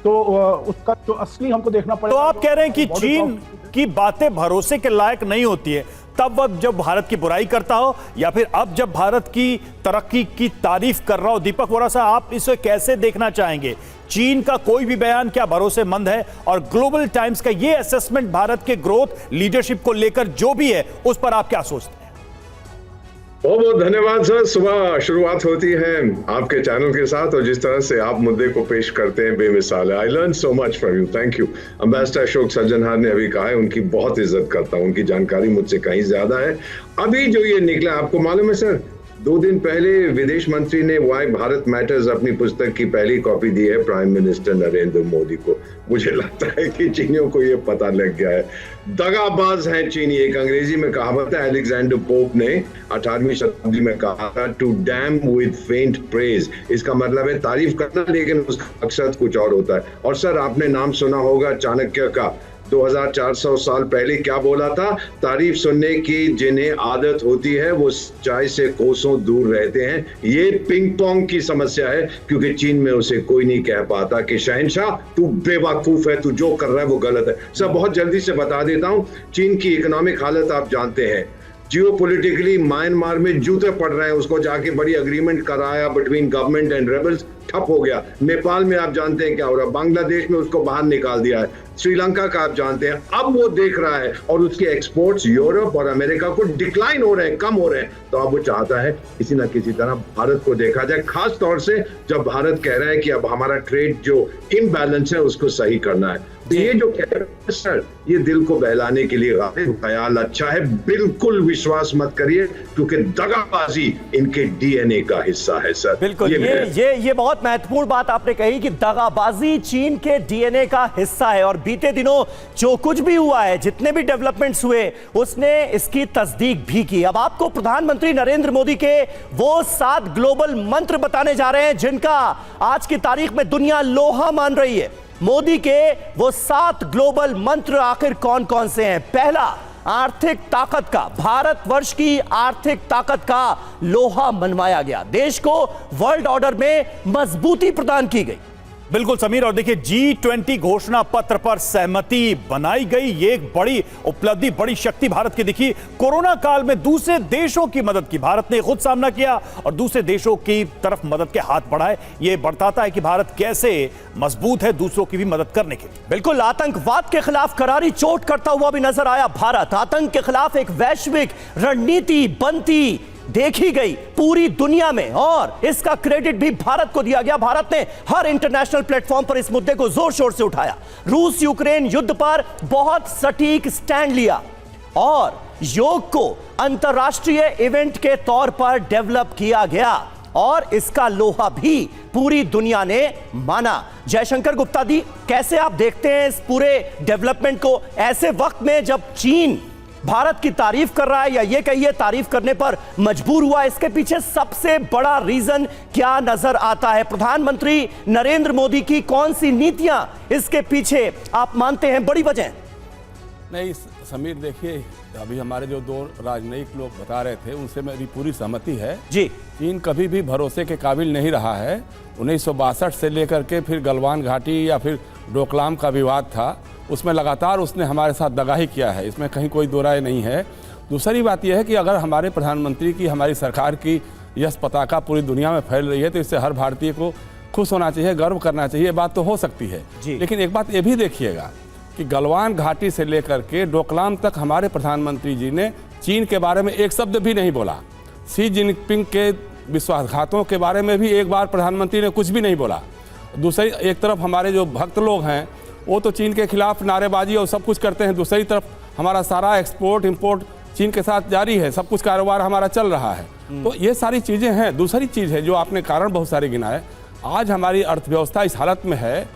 तो उसका जो असली हमको देखना पड़ेगा। तो आप कह रहे हैं कि चीन की बातें भरोसे के लायक नहीं होती है तब वक्त जब भारत की बुराई करता हो, या फिर अब जब भारत की तरक्की की तारीफ कर रहा हो? दीपक वोरा साहब, आप इसे कैसे देखना चाहेंगे? चीन का कोई भी बयान क्या भरोसेमंद है? और ग्लोबल टाइम्स का ये असेसमेंट भारत के ग्रोथ लीडरशिप को लेकर जो भी है, उस पर आप क्या सोचते हैं? बहुत बहुत धन्यवाद सर। सुबह शुरुआत होती है आपके चैनल के साथ और जिस तरह से आप मुद्दे को पेश करते हैं बेमिसाल है। I learn so much from you, thank you. Ambassador Ashok Sajjanhar ने अभी कहा है, उनकी बहुत इज्जत करता हूं, उनकी जानकारी मुझसे कहीं ज्यादा है। अभी जो ये निकला, आपको मालूम है सर, 2 दिन पहले विदेश मंत्री ने वाई भारत मैटर्स अपनी पुस्तक की पहली कॉपी दी है प्राइम मिनिस्टर नरेंद्र मोदी को। मुझे लगता है कि चीनियों को ये पता लग गया है, दगाबाज हैं चीनी। एक अंग्रेजी में कहावत है, अलेक्जेंडर पोप ने 18वीं शताब्दी में कहा था, टू डैम विद फेंट प्रेज। इसका मतलब है तारीफ करना, लेकिन उसका मकसद कुछ और होता है। और सर, आपने नाम सुना होगा चाणक्य का। 2400 साल पहले क्या बोला था? तारीफ सुनने की जिन्हें आदत होती है वो सच्चाई से कोसों दूर रहते हैं। ये पिंग पोंग की समस्या है, क्योंकि चीन में उसे कोई नहीं कह पाता कि शहंशाह तू बेवकूफ है, तू जो कर रहा है वो गलत है। सर, बहुत जल्दी से बता देता हूं, चीन की इकोनॉमिक हालत आप जानते हैं। जियोपॉलिटिकली म्यांमार में जूते पड़ रहे हैं, उसको जाके बड़ी अग्रीमेंट कराया बिटवीन गवर्नमेंट एंड रेबल्स, ठप हो गया। नेपाल में आप जानते हैं क्या हो रहा है, बांग्लादेश में उसको बाहर निकाल दिया है, श्रीलंका का आप जानते हैं। अब वो देख रहा है और उसके एक्सपोर्ट्स यूरोप और अमेरिका को डिक्लाइन हो रहे हैं, कम हो रहे हैं। तो अब वो चाहता है किसी ना किसी तरह भारत को देखा जाए, खास तौर से जब भारत कह रहा है कि अब हमारा ट्रेड जो इम्बैलेंस है उसको सही करना है। तो ये जो कह रहे हैं सर, ये दिल को बहलाने के लिए ख्याल अच्छा है, बिल्कुल विश्वास मत करिए, क्योंकि दगाबाजी इनके डीएनए का हिस्सा है सर। बिल्कुल, ये बहुत महत्वपूर्ण बात आपने कही कि दगाबाजी चीन के डीएनए का हिस्सा है। और बीते दिनों जो कुछ भी हुआ है, जितने भी डेवलपमेंट्स हुए, उसने इसकी तस्दीक भी की। अब आपको प्रधानमंत्री नरेंद्र मोदी के वो 7 ग्लोबल मंत्र बताने जा रहे हैं जिनका आज की तारीख में दुनिया लोहा मान रही है। मोदी के वो 7 ग्लोबल मंत्र आखिर कौन कौन से हैं? पहला, आर्थिक ताकत का, भारतवर्ष की आर्थिक ताकत का लोहा मनवाया गया, देश को वर्ल्ड ऑर्डर में मजबूती प्रदान की गई। बिल्कुल समीर, और देखिए G20 घोषणा पत्र पर सहमति बनाई गई। ये एक बड़ी उपलब्धि, बड़ी शक्ति भारत की दिखी। कोरोना काल में दूसरे देशों की मदद की भारत ने खुद सामना किया और दूसरे देशों की तरफ मदद के हाथ बढ़ाए। ये बताता है कि भारत कैसे मजबूत है दूसरों की भी मदद करने के लिए। बिल्कुल, आतंकवाद के खिलाफ करारी चोट करता हुआ भी नजर आया भारत। आतंक के खिलाफ एक वैश्विक रणनीति बनती देखी गई पूरी दुनिया में, और इसका क्रेडिट भी भारत को दिया गया। भारत ने हर इंटरनेशनल प्लेटफॉर्म पर इस मुद्दे को जोर शोर से उठाया। रूस यूक्रेन युद्ध पर बहुत सटीक स्टैंड लिया और योग को अंतरराष्ट्रीय इवेंट के तौर पर डेवलप किया गया, और इसका लोहा भी पूरी दुनिया ने माना। जयशंकर गुप्ता जी, कैसे आप देखते हैं इस पूरे डेवलपमेंट को ऐसे वक्त में जब चीन भारत की तारीफ कर रहा है, या ये कहिए तारीफ करने पर मजबूर हुआ? इसके पीछे सबसे बड़ा रीजन क्या नजर आता है? प्रधानमंत्री नरेंद्र मोदी की कौन सी नीतियां इसके पीछे आप मानते हैं बड़ी वजह? नहीं समीर, देखिए, अभी हमारे जो 2 राजनयिक लोग बता रहे थे उनसे मेरी पूरी सहमति है जी। चीन कभी भी भरोसे के काबिल नहीं रहा है। 1962 से लेकर के फिर गलवान घाटी या फिर डोकलाम का विवाद था, उसमें लगातार उसने हमारे साथ दगाही किया है, इसमें कहीं कोई दो राय नहीं है। दूसरी बात यह है कि अगर हमारे प्रधानमंत्री की, हमारी सरकार की यश पताका पूरी दुनिया में फैल रही है तो इससे हर भारतीय को खुश होना चाहिए, गर्व करना चाहिए। ये बात तो हो सकती है, लेकिन एक बात ये भी देखिएगा कि गलवान घाटी से लेकर के डोकलाम तक हमारे प्रधानमंत्री जी ने चीन के बारे में एक शब्द भी नहीं बोला। शी जिनपिंग के विश्वासघातों के बारे में भी एक बार प्रधानमंत्री ने कुछ भी नहीं बोला। दूसरी एक तरफ हमारे जो भक्त लोग हैं वो तो चीन के खिलाफ नारेबाजी और सब कुछ करते हैं, दूसरी तरफ हमारा सारा एक्सपोर्ट इंपोर्ट चीन के साथ जारी है, सब कुछ कारोबार हमारा चल रहा है। तो ये सारी चीज़ें हैं। दूसरी चीज़ है जो आपने कारण बहुत सारे गिनाए, आज हमारी अर्थव्यवस्था इस हालत में है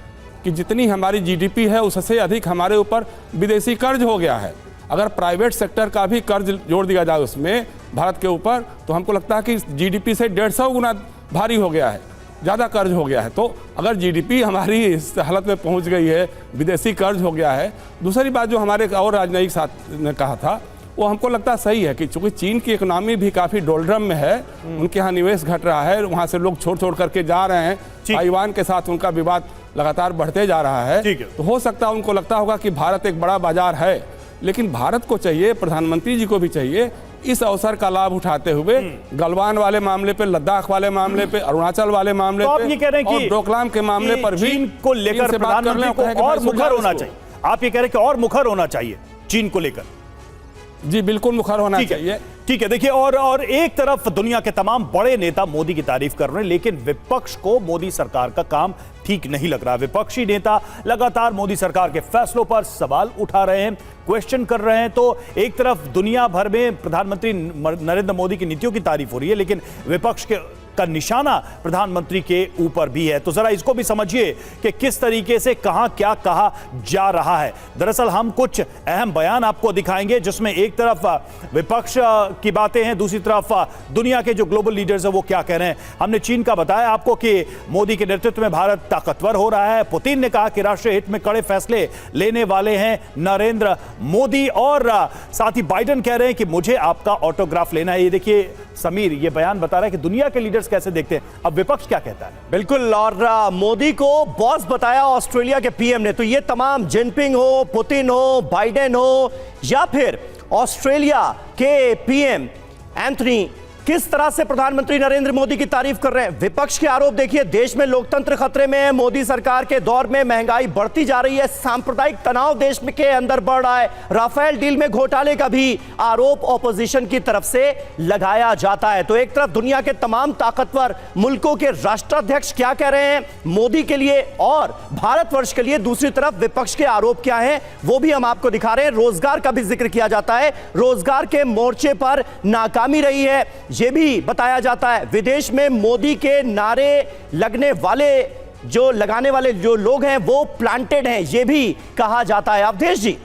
कि जितनी हमारी जीडीपी है उससे अधिक हमारे ऊपर विदेशी कर्ज हो गया है। अगर प्राइवेट सेक्टर का भी कर्ज जोड़ दिया जाए उसमें भारत के ऊपर, तो हमको लगता है कि जीडीपी से 150 गुना भारी हो गया है, ज़्यादा कर्ज हो गया है। तो अगर जीडीपी हमारी इस हालत में पहुंच गई है, विदेशी कर्ज हो गया है। दूसरी बात जो हमारे और राजनयिक साथ ने कहा था वो हमको लगता सही है कि चूंकि चीन की इकोनॉमी भी काफ़ी डोलड्रम में है, उनके यहाँ निवेश घट रहा है, वहाँ से लोग छोड़ करके जा रहे हैं। ताइवान के साथ उनका विवाद लगातार बढ़ते जा रहा है, ठीक है। तो हो सकता है उनको लगता होगा कि भारत एक बड़ा बाजार है, लेकिन भारत को चाहिए, प्रधानमंत्री जी को भी चाहिए, इस अवसर का लाभ उठाते हुए गलवान वाले मामले पे, लद्दाख वाले मामले पे, अरुणाचल वाले मामले तो आप पे ये कह रहे हैं और कि डोकलाम के मामले पर भी चीन को लेकर प्रधानमंत्री को और मुखर होना चाहिए। आप ये कह रहे हैं कि और मुखर होना चाहिए चीन को लेकर। जी बिल्कुल मुखर होना चाहिए। ठीक है, देखिए और एक तरफ दुनिया के तमाम बड़े नेता मोदी की तारीफ कर रहे हैं, लेकिन विपक्ष को मोदी सरकार का काम ठीक नहीं लग रहा। विपक्षी नेता लगातार मोदी सरकार के फैसलों पर सवाल उठा रहे हैं, क्वेश्चन कर रहे हैं। तो एक तरफ दुनिया भर में प्रधानमंत्री नरेंद्र मोदी की नीतियों की तारीफ हो रही है, लेकिन विपक्ष का निशाना प्रधानमंत्री के ऊपर भी है। तो जरा इसको भी समझिए कि किस तरीके से कहां क्या कहा जा रहा है। दरअसल हम कुछ अहम बयान आपको दिखाएंगे, जिसमें एक तरफ विपक्ष की बातें हैं, दूसरी तरफ दुनिया के जो ग्लोबल लीडर्स हैं वो क्या कह रहे हैं। हमने चीन का बताया आपको कि मोदी के नेतृत्व में भारत ताकतवर हो रहा है। पुतिन ने कहा कि राष्ट्रीय हित में कड़े फैसले लेने वाले हैं नरेंद्र मोदी, और साथ ही बाइडेन कह रहे हैं कि मुझे आपका ऑटोग्राफ लेना है। ये देखिए समीर, ये बयान बता रहा है कि दुनिया के लीडर्स कैसे देखते हैं। अब विपक्ष क्या कहता है? बिल्कुल, और मोदी को बॉस बताया ऑस्ट्रेलिया के पीएम ने। तो ये तमाम जिनपिंग हो, पुतिन हो, बाइडेन हो, या फिर ऑस्ट्रेलिया के पीएम एंथनी, किस तरह से प्रधानमंत्री नरेंद्र मोदी की तारीफ कर रहे हैं। विपक्ष के आरोप देखिए, देश में लोकतंत्र खतरे में है, मोदी सरकार के दौर में महंगाई बढ़ती जा रही है, सांप्रदायिक तनाव देश में के अंदर बढ़ रहा है, राफेल डील में घोटाले का भी आरोप ऑपोजिशन की तरफ से लगाया जाता है। तो एक तरफ दुनिया के तमाम ताकतवर मुल्कों के राष्ट्राध्यक्ष क्या कह रहे हैं मोदी के लिए और भारतवर्ष के लिए, दूसरी तरफ विपक्ष के आरोप क्या हैं वो भी हम आपको दिखा रहे हैं। रोजगार का भी जिक्र किया जाता है, रोजगार के मोर्चे पर नाकामी रही है यह भी बताया जाता है। विदेश में मोदी के नारे लगाने वाले जो लोग हैं वो प्लांटेड हैं, यह भी कहा जाता है। अवधेश जी।